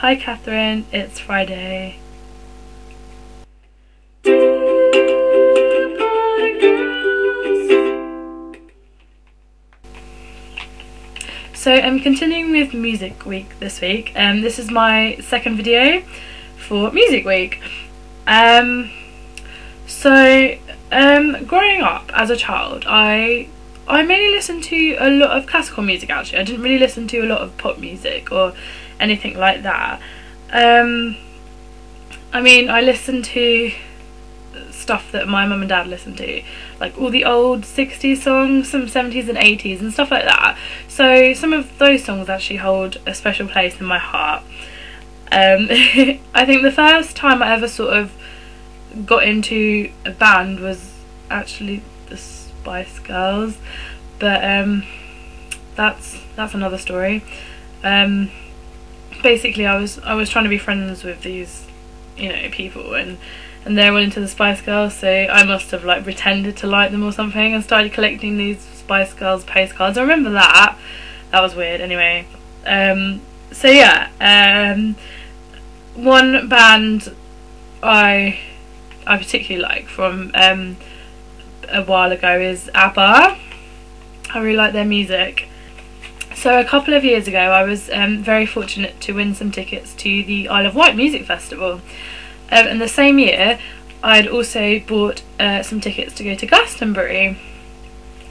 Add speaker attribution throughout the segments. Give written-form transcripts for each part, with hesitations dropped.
Speaker 1: Hi Catherine, it's Friday. So I'm continuing with Music Week this week. This is my second video for Music Week. Growing up as a child, I mainly listened to a lot of classical music actually. I didn't really listen to a lot of pop music or anything like that. I mean, I listened to stuff that my mum and dad listened to, like all the old 60s songs, some 70s and 80s and stuff like that. So some of those songs actually hold a special place in my heart. I think the first time I ever sort of got into a band was actually the Spice Girls, but that's another story. Basically I was trying to be friends with these, you know, people, and they were into the Spice Girls, so I must have like pretended to like them or something and started collecting these Spice Girls postcards. I remember that was weird. Anyway, so yeah, one band I particularly like from a while ago is ABBA. I really like their music. So a couple of years ago I was very fortunate to win some tickets to the Isle of Wight Music Festival. And the same year I'd also bought some tickets to go to Glastonbury,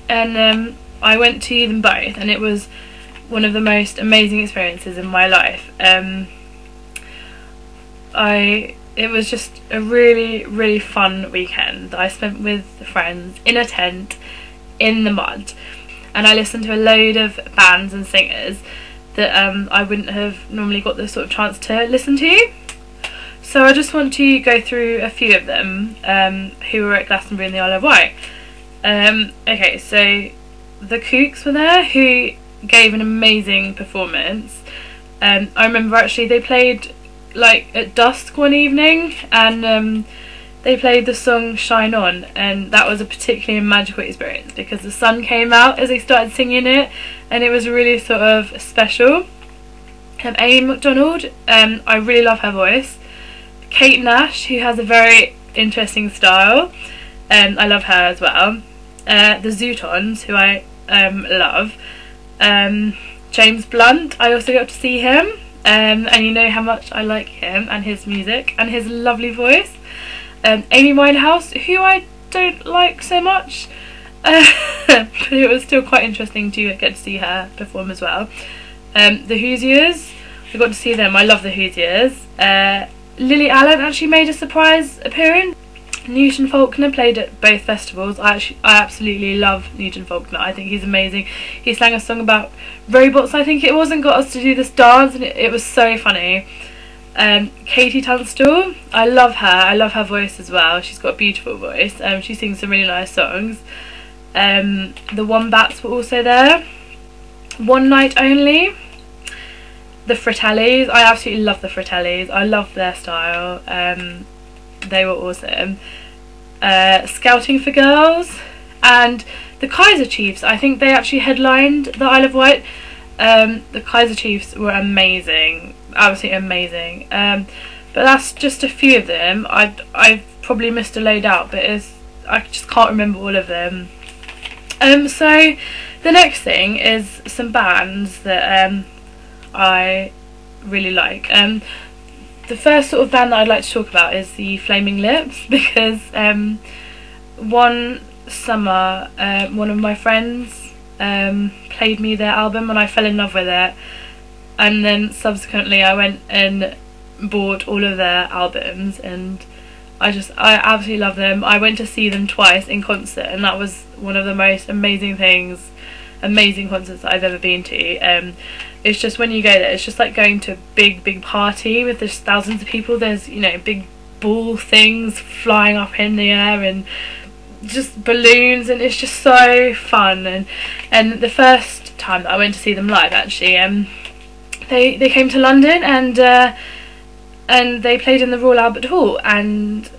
Speaker 1: and I went to them both, and it was one of the most amazing experiences in my life. It was just a really fun weekend that I spent with friends in a tent in the mud, and I listened to a load of bands and singers that I wouldn't have normally got the sort of chance to listen to. So I just want to go through a few of them who were at Glastonbury in the Isle of Wight. Okay, so the Kooks were there, who gave an amazing performance. I remember actually they played like at dusk one evening, and they played the song Shine On, and that was a particularly magical experience because the sun came out as they started singing it, and it was really sort of special. Amy McDonald, I really love her voice. Kate Nash, who has a very interesting style, I love her as well. The Zootons, who I love. James Blunt, I also got to see him, and you know how much I like him and his music and his lovely voice. Amy Winehouse, who I don't like so much, but it was still quite interesting to get to see her perform as well. The Hoosiers, I got to see them. I love the Hoosiers. Lily Allen actually made a surprise appearance. Nugent Faulkner played at both festivals. I absolutely love Nugent Faulkner. I think he's amazing. He sang a song about robots, I think it was, and got us to do this dance, and it was so funny. Katie Tunstall, I love her. I love her voice as well. She's got a beautiful voice. She sings some really nice songs. The Wombats were also there. One Night Only. The Fratellis, I absolutely love the Fratellis. I love their style. They were awesome. Scouting for Girls and the Kaiser Chiefs. I think they actually headlined the Isle of Wight. The Kaiser Chiefs were amazing, absolutely amazing. But that's just a few of them. I've probably missed a load out, but I just can't remember all of them. So the next thing is some bands that I really like. The first sort of band that I'd like to talk about is the Flaming Lips, because one summer one of my friends played me their album and I fell in love with it, and then subsequently I went and bought all of their albums, and I absolutely love them. I went to see them twice in concert, and that was one of the most amazing concerts that I've ever been to. It's just, when you go there, it's just like going to a big party with just thousands of people. There's, you know, big ball things flying up in the air and just balloons, and it's just so fun. And the first time that I went to see them live, actually, they came to London, and they played in the Royal Albert Hall, and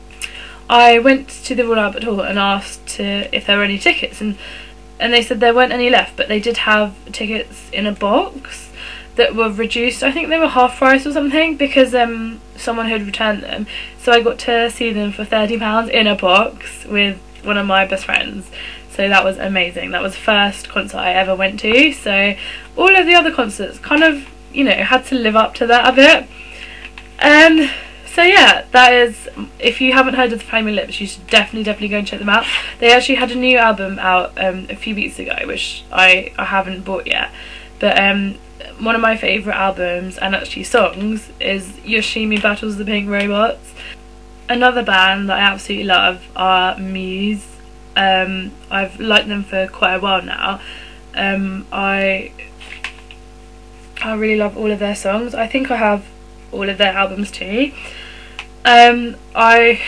Speaker 1: I went to the Royal Albert Hall and asked if there were any tickets, and they said there weren't any left, but they did have tickets in a box that were reduced. I think they were half price or something, because someone had returned them, so I got to see them for £30 in a box with one of my best friends. So that was amazing. That was the first concert I ever went to, so all of the other concerts kind of, you know, had to live up to that a bit. So yeah, that is, if you haven't heard of the Flaming Lips, you should definitely go and check them out. They actually had a new album out a few weeks ago, which I haven't bought yet, but one of my favourite albums, and actually songs, is Yoshimi Battles the Pink Robots. Another band that I absolutely love are Muse. I've liked them for quite a while now. I really love all of their songs. I think I have all of their albums too. I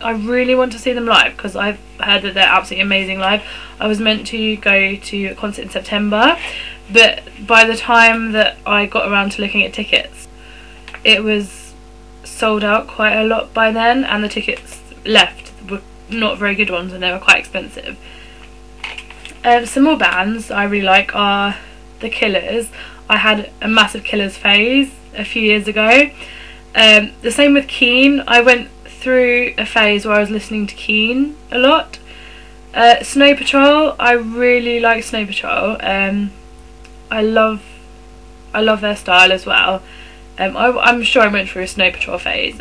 Speaker 1: really want to see them live, because I've heard that they're absolutely amazing live. I was meant to go to a concert in September, but by the time that I got around to looking at tickets, it was sold out quite a lot by then, and the tickets left were not very good ones, and they were quite expensive. Some more bands I really like are The Killers. I had a massive Killers phase a few years ago. The same with Keane. I went through a phase where I was listening to Keane a lot. Snow Patrol, I really like Snow Patrol. I love their style as well. I'm sure I went through a Snow Patrol phase.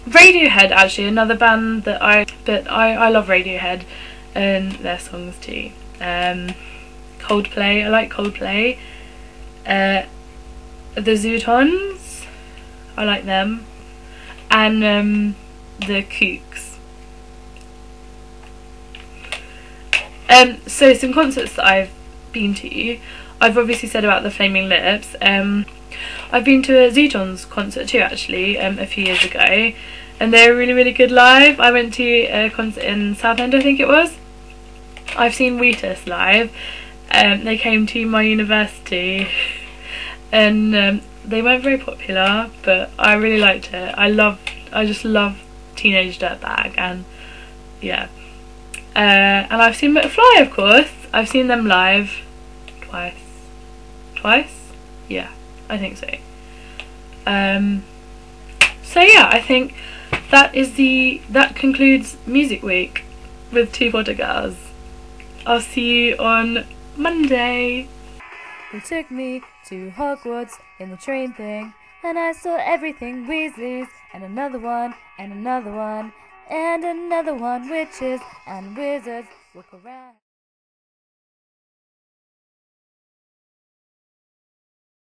Speaker 1: Radiohead, actually, another band that I love Radiohead and their songs too. Coldplay, I like Coldplay. The Zootons, I like them, and the Kooks. So some concerts that I've been to, I've obviously said about the Flaming Lips. I've been to a Zootons concert too, actually, a few years ago, and they're really good live. I went to a concert in Southend, I think it was. I've seen Wheatus live. They came to my university, and they weren't very popular, but I really liked it. I just love Teenage Dirtbag, and yeah. And I've seen McFly, of course. I've seen them live twice? Yeah, I think so. So yeah, I think that concludes Music Week with TwoPotterGirls. I'll see you on Monday.
Speaker 2: They took me to Hogwarts in the train thing, and I saw everything Weasleys, and another one, and another one, and another one, witches and wizards look around.